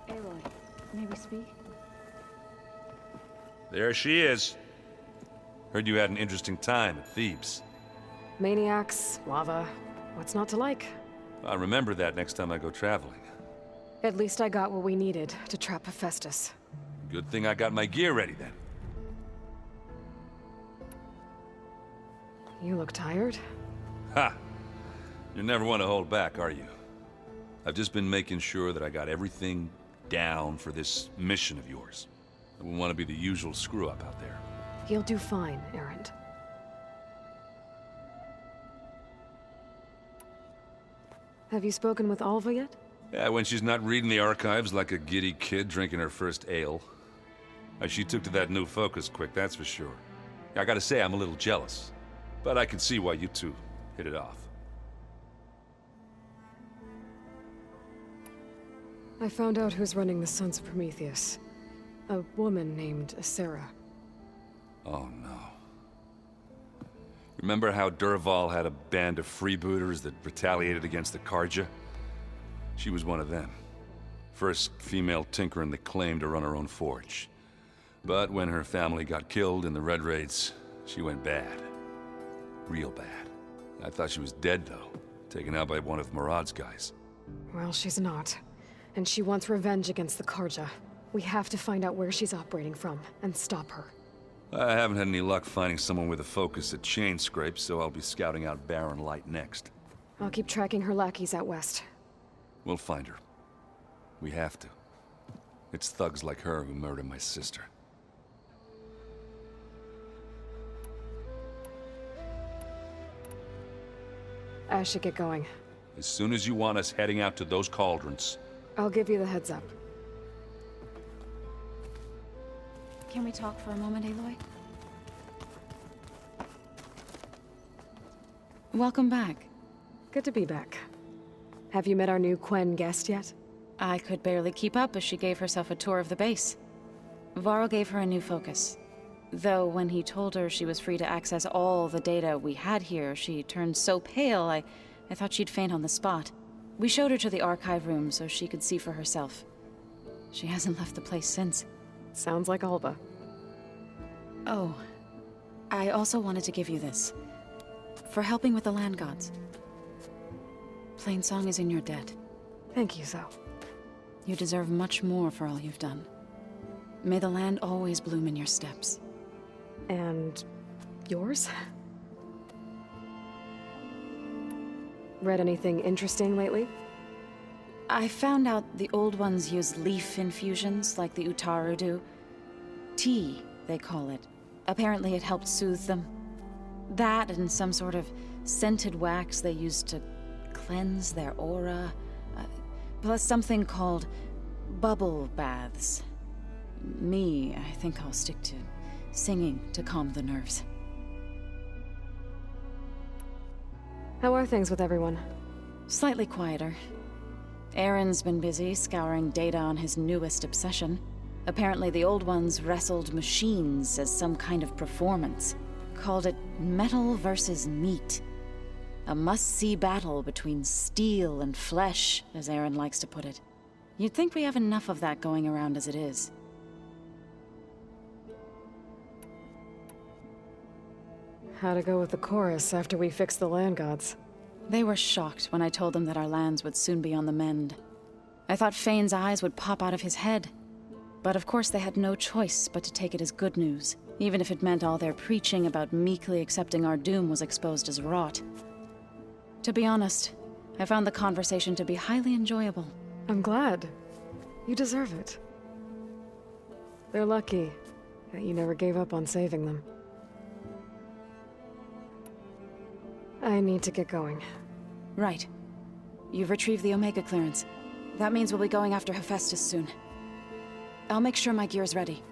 Aloy, may we speak? There she is. Heard you had an interesting time at Thebes. Maniacs, lava, what's not to like? I'll remember that next time I go traveling. At least I got what we needed to trap Hephaestus. Good thing I got my gear ready then. You look tired? Ha! You never want to hold back, are you? I've just been making sure that I got everything down for this mission of yours. I wouldn't want to be the usual screw-up out there. You'll do fine, Erend. Have you spoken with Alva yet? Yeah, when she's not reading the archives like a giddy kid drinking her first ale. She took to that new focus quick, that's for sure. I gotta say, I'm a little jealous. But I can see why you two hit it off. I found out who's running the Sons of Prometheus. A woman named Sarah. Oh no. Remember how Dervahl had a band of freebooters that retaliated against the Carja? She was one of them. First female tinker in the claim to run her own forge. But when her family got killed in the Red Raids, she went bad. Real bad. I thought she was dead though, taken out by one of Murad's guys. Well, she's not. And she wants revenge against the Carja. We have to find out where she's operating from, and stop her. I haven't had any luck finding someone with a focus at chain scrapes, so I'll be scouting out Barren Light next. I'll keep tracking her lackeys out west. We'll find her. We have to. It's thugs like her who murdered my sister. I should get going. As soon as you want us heading out to those cauldrons. I'll give you the heads up. Can we talk for a moment, Aloy? Welcome back. Good to be back. Have you met our new Quen guest yet? I could barely keep up as she gave herself a tour of the base. Varl gave her a new focus. Though when he told her she was free to access all the data we had here, she turned so pale, I thought she'd faint on the spot. We showed her to the archive room so she could see for herself. She hasn't left the place since. Sounds like Alva. Oh, I also wanted to give you this. For helping with the land gods. Plainsong is in your debt. Thank you, Zo. You deserve much more for all you've done. May the land always bloom in your steps. And yours? Read anything interesting lately? I found out the old ones use leaf infusions like the Utaru do. Tea, they call it. Apparently it helped soothe them. That and some sort of scented wax they used to cleanse their aura. Plus something called bubble baths. Me, I think I'll stick to singing to calm the nerves. How are things with everyone? Slightly quieter. Erend's been busy scouring data on his newest obsession. Apparently the old ones wrestled machines as some kind of performance. Called it metal versus meat. A must-see battle between steel and flesh, as Erend likes to put it. You'd think we have enough of that going around as it is. How to go with the chorus after we fix the land gods? They were shocked when I told them that our lands would soon be on the mend. I thought Fane's eyes would pop out of his head. But of course they had no choice but to take it as good news, even if it meant all their preaching about meekly accepting our doom was exposed as rot. To be honest, I found the conversation to be highly enjoyable. I'm glad. You deserve it. They're lucky that you never gave up on saving them. I need to get going. Right. You've retrieved the Omega clearance. That means we'll be going after Hephaestus soon. I'll make sure my gear's ready.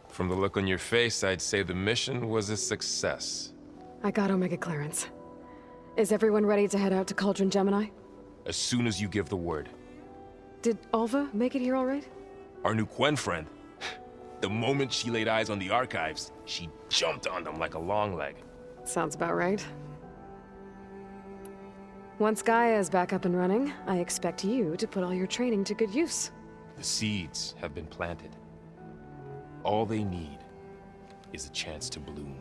From the look on your face, I'd say the mission was a success. I got Omega clearance. Is everyone ready to head out to Cauldron Gemini? As soon as you give the word. Did Alva make it here all right? Our new Quen friend. The moment she laid eyes on the archives, she jumped on them like a long leg. Sounds about right. Once GAIA is back up and running, I expect you to put all your training to good use. The seeds have been planted. All they need is a chance to bloom.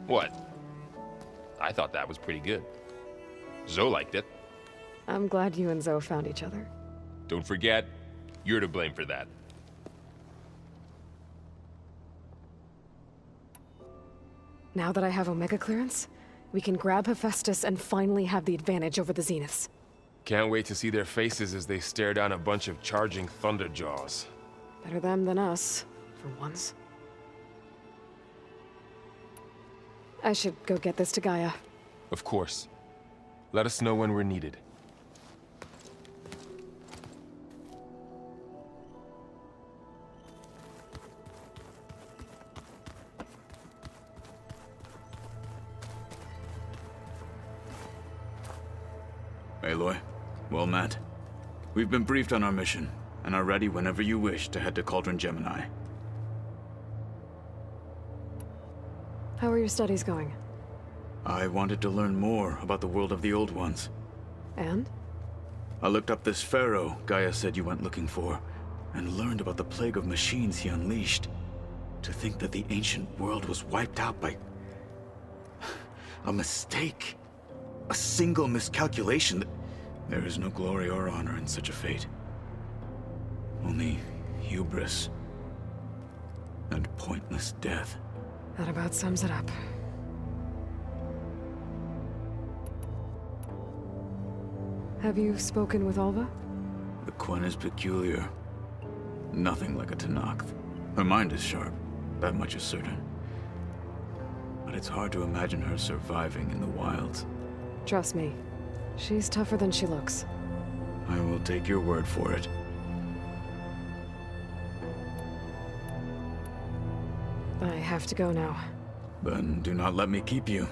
What? I thought that was pretty good. Zoe liked it. I'm glad you and Zoe found each other. Don't forget, you're to blame for that. Now that I have Omega clearance, we can grab Hephaestus and finally have the advantage over the Zeniths. Can't wait to see their faces as they stare down a bunch of charging Thunderjaws. Better them than us, for once. I should go get this to GAIA. Of course. Let us know when we're needed. Aloy, well met. We've been briefed on our mission, and are ready whenever you wish to head to Cauldron Gemini. How are your studies going? I wanted to learn more about the world of the Old Ones. And? I looked up this pharaoh GAIA said you went looking for, and learned about the plague of machines he unleashed. To think that the ancient world was wiped out by a mistake. A single miscalculation. There is no glory or honor in such a fate. Only hubris and pointless death. That about sums it up. Have you spoken with Alva? The Quen is peculiar. Nothing like a Tenakth. Her mind is sharp, that much is certain. But it's hard to imagine her surviving in the wilds. Trust me, she's tougher than she looks. I will take your word for it. I have to go now. Then do not let me keep you.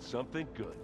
something good.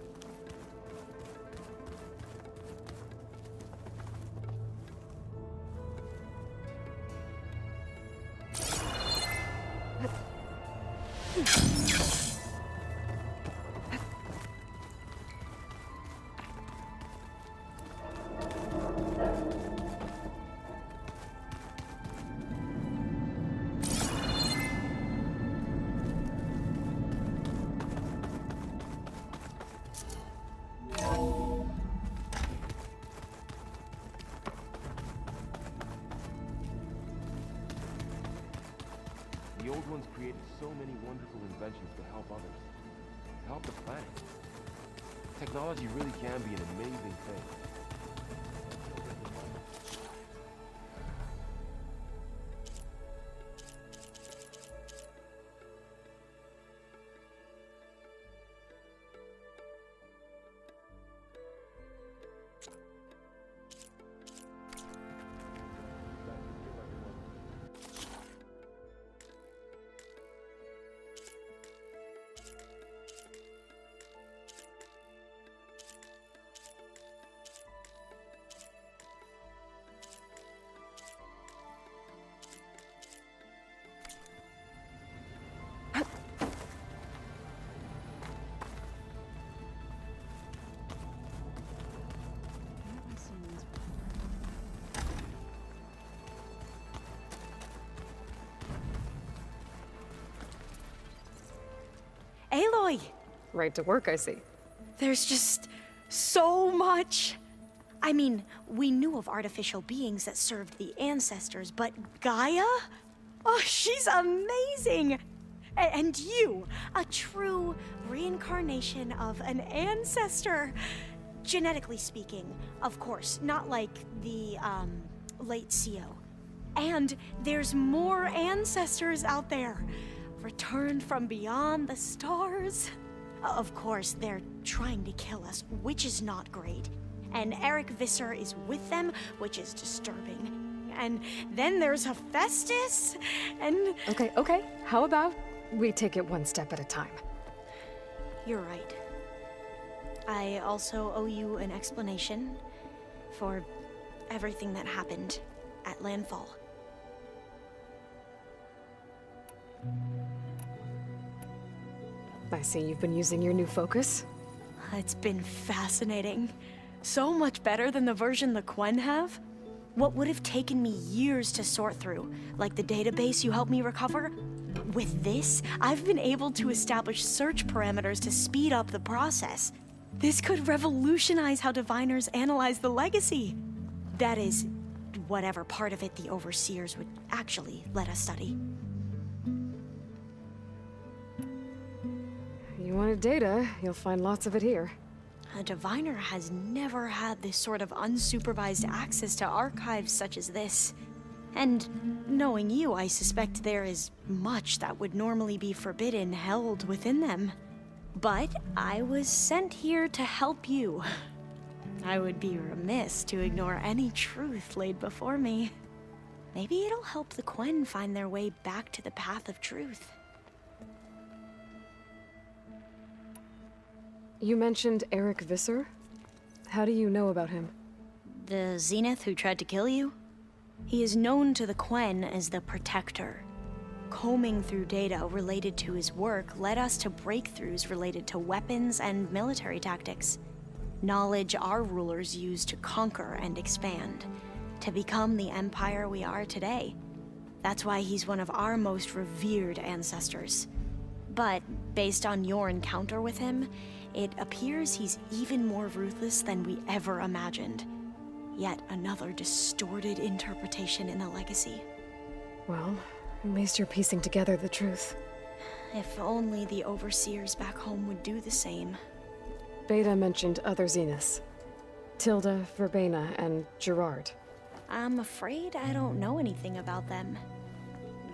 The old ones created so many wonderful inventions to help others, to help the planet. Technology really can be an amazing thing. Aloy! Right to work, I see. There's just so much. I mean, we knew of artificial beings that served the ancestors, but GAIA? Oh, she's amazing! And you, a true reincarnation of an ancestor. Genetically speaking, of course, not like the, late CO. And there's more ancestors out there. Returned from beyond the stars. Of course, they're trying to kill us, which is not great. And Eric Visser is with them, which is disturbing. And then there's Hephaestus, and... Okay. How about we take it one step at a time? You're right. I also owe you an explanation for everything that happened at Landfall. I see you've been using your new focus. It's been fascinating. So much better than the version the Quen have. What would have taken me years to sort through, like the database you helped me recover, with this, I've been able to establish search parameters to speed up the process. This could revolutionize how diviners analyze the legacy. That is, whatever part of it the overseers would actually let us study. You wanted data, you'll find lots of it here. A diviner has never had this sort of unsupervised access to archives such as this. And knowing you, I suspect there is much that would normally be forbidden held within them. But I was sent here to help you. I would be remiss to ignore any truth laid before me. Maybe it'll help the Quen find their way back to the path of truth. You mentioned Eric Visser? How do you know about him? The Zenith who tried to kill you? He is known to the Quen as the Protector. Combing through data related to his work led us to breakthroughs related to weapons and military tactics. Knowledge our rulers used to conquer and expand, to become the empire we are today. That's why he's one of our most revered ancestors. But based on your encounter with him, it appears he's even more ruthless than we ever imagined. Yet another distorted interpretation in the legacy. Well, at least you're piecing together the truth. If only the overseers back home would do the same. Beta mentioned other Zeniths. Tilda, Verbena, and Gerard. I'm afraid I don't know anything about them.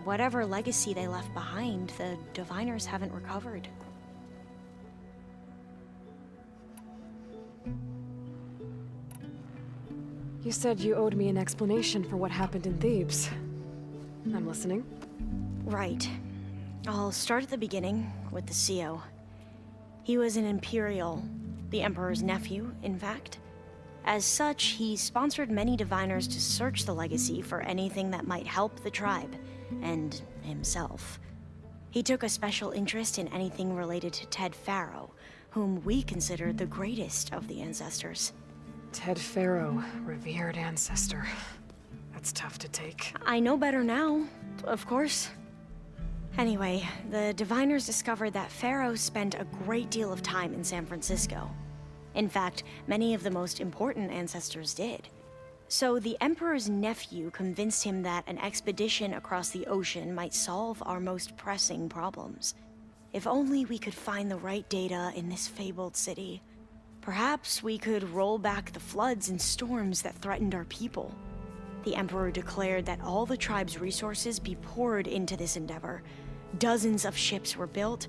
Whatever legacy they left behind, the diviners haven't recovered. You said you owed me an explanation for what happened in Thebes. I'm listening. Right. I'll start at the beginning, with the CO. He was an Imperial, the Emperor's nephew, in fact. As such, he sponsored many diviners to search the legacy for anything that might help the tribe, and himself. He took a special interest in anything related to Tedfarrow, whom we consider the greatest of the ancestors. Tedfarrow, revered ancestor. That's tough to take. I know better now, of course. Anyway, the diviners discovered that Pharaoh spent a great deal of time in San Francisco. In fact, many of the most important ancestors did. So the Emperor's nephew convinced him that an expedition across the ocean might solve our most pressing problems. If only we could find the right data in this fabled city. Perhaps we could roll back the floods and storms that threatened our people. The Emperor declared that all the tribe's resources be poured into this endeavor. Dozens of ships were built,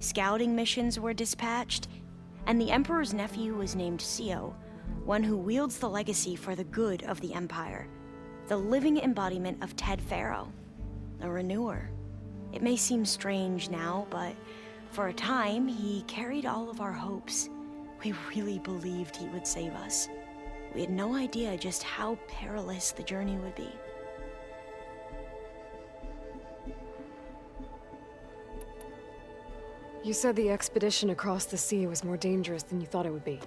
scouting missions were dispatched, and the Emperor's nephew was named Sio, one who wields the legacy for the good of the Empire. The living embodiment of Tedfarrow, a renewer. It may seem strange now, but for a time, he carried all of our hopes. We really believed he would save us. We had no idea just how perilous the journey would be. You said the expedition across the sea was more dangerous than you thought it would be.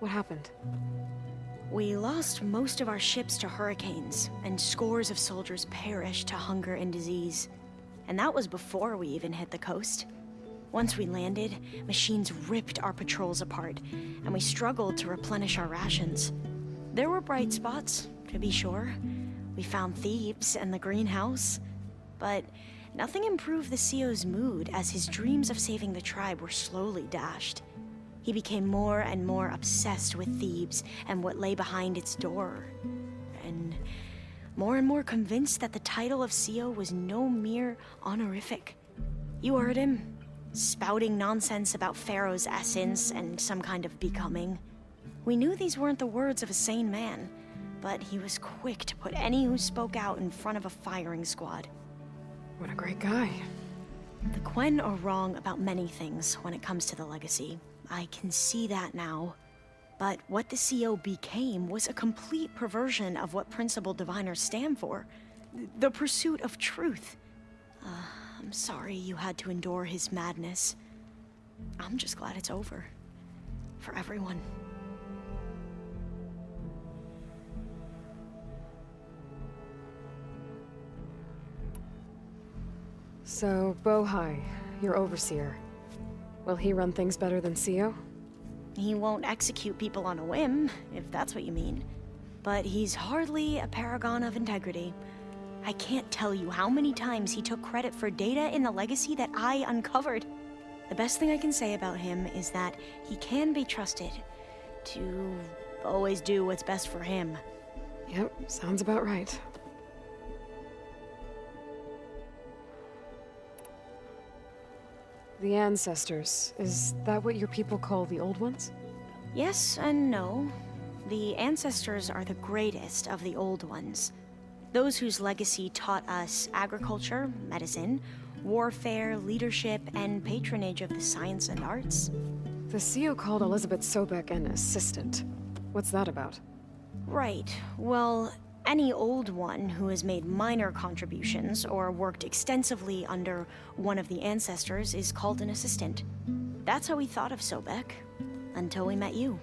What happened? We lost most of our ships to hurricanes, and scores of soldiers perished to hunger and disease. And that was before we even hit the coast. Once we landed, machines ripped our patrols apart, and we struggled to replenish our rations. There were bright spots, to be sure. We found thieves and the greenhouse, but nothing improved the CEO's mood as his dreams of saving the tribe were slowly dashed. He became more and more obsessed with Thebes and what lay behind its door, and more convinced that the title of CEO was no mere honorific. You heard him, spouting nonsense about Pharaoh's essence and some kind of becoming. We knew these weren't the words of a sane man, but he was quick to put any who spoke out in front of a firing squad. What a great guy. The Quen are wrong about many things when it comes to the legacy. I can see that now. But what the CEO became was a complete perversion of what principled diviners stand for. The pursuit of truth. I'm sorry you had to endure his madness. I'm just glad it's over. For everyone. So, Bohai, your overseer. Will he run things better than CEO? He won't execute people on a whim, if that's what you mean. But he's hardly a paragon of integrity. I can't tell you how many times he took credit for data in the legacy that I uncovered. The best thing I can say about him is that he can be trusted to always do what's best for him. Yep, sounds about right. The ancestors, is that what your people call the old ones? Yes and no. The ancestors are the greatest of the old ones. Those whose legacy taught us agriculture, medicine, warfare, leadership, and patronage of the science and arts. The CEO called Elizabeth Sobek an assistant. What's that about? Right. Well, any old one who has made minor contributions or worked extensively under one of the ancestors is called an assistant. That's how we thought of Sobek, until we met you.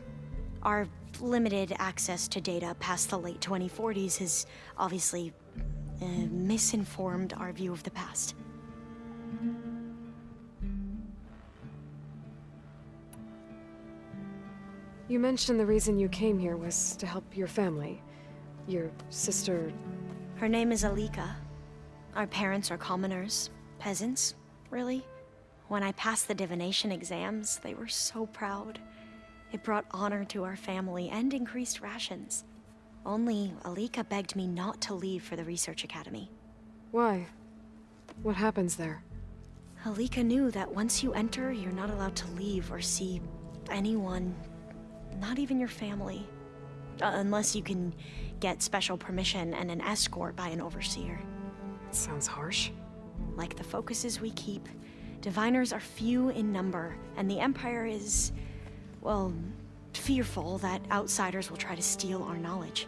Our limited access to data past the late 2040s has obviously misinformed our view of the past. You mentioned the reason you came here was to help your family. Your sister... Her name is Alika. Our parents are commoners. Peasants, really. When I passed the divination exams, they were so proud. It brought honor to our family and increased rations. Only Alika begged me not to leave for the research academy. Why? What happens there? Alika knew that once you enter, you're not allowed to leave or see anyone, not even your family. Unless you can get special permission and an escort by an overseer. Sounds harsh. Like the focuses we keep, Diviners are few in number, and the Empire is, well, fearful that outsiders will try to steal our knowledge.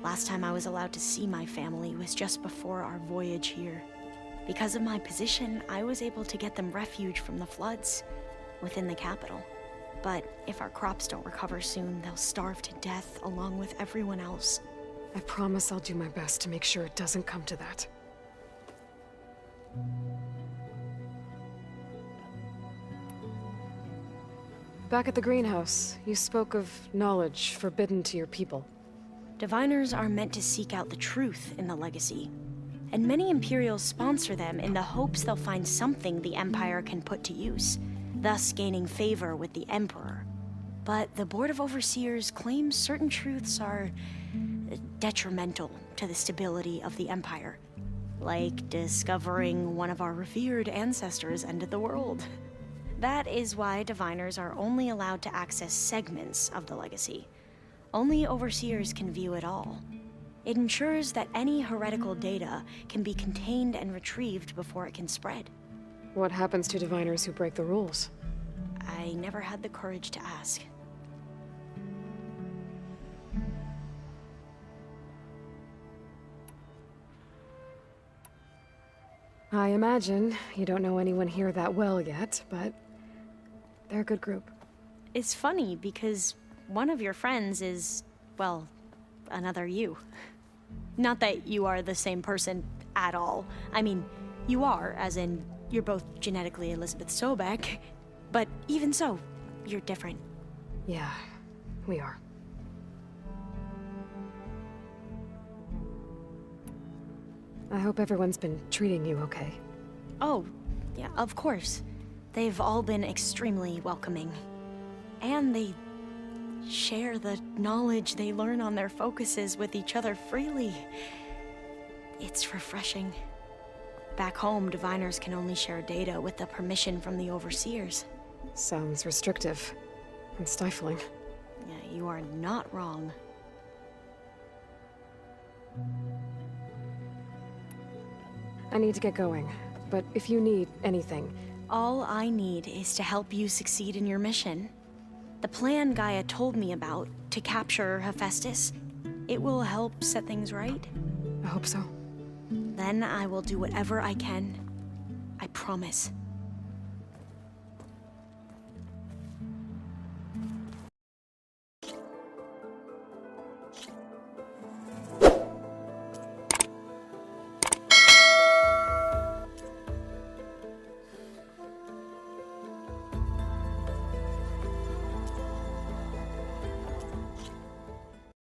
Last time I was allowed to see my family was just before our voyage here. Because of my position, I was able to get them refuge from the floods within the capital. But if our crops don't recover soon, they'll starve to death along with everyone else. I promise I'll do my best to make sure it doesn't come to that. Back at the greenhouse, you spoke of knowledge forbidden to your people. Diviners are meant to seek out the truth in the legacy, and many Imperials sponsor them in the hopes they'll find something the Empire can put to use, thus gaining favor with the Emperor. But the Board of Overseers claims certain truths are detrimental to the stability of the Empire, like discovering one of our revered ancestors ended the world. That is why Diviners are only allowed to access segments of the legacy. Only Overseers can view it all. It ensures that any heretical data can be contained and retrieved before it can spread. What happens to Diviners who break the rules? I never had the courage to ask. I imagine you don't know anyone here that well yet, but they're a good group. It's funny because one of your friends is, well, another you. Not that you are the same person at all. I mean, you are, as in, you're both genetically Elizabeth Sobek, but even so, you're different. Yeah, we are. I hope everyone's been treating you okay. Oh, yeah, of course. They've all been extremely welcoming. And they share the knowledge they learn on their focuses with each other freely. It's refreshing. Back home, Diviners can only share data with the permission from the Overseers. Sounds restrictive and stifling. Yeah, you are not wrong. I need to get going, but if you need anything... All I need is to help you succeed in your mission. The plan GAIA told me about, to capture Hephaestus, it will help set things right. I hope so. Then I will do whatever I can. I promise.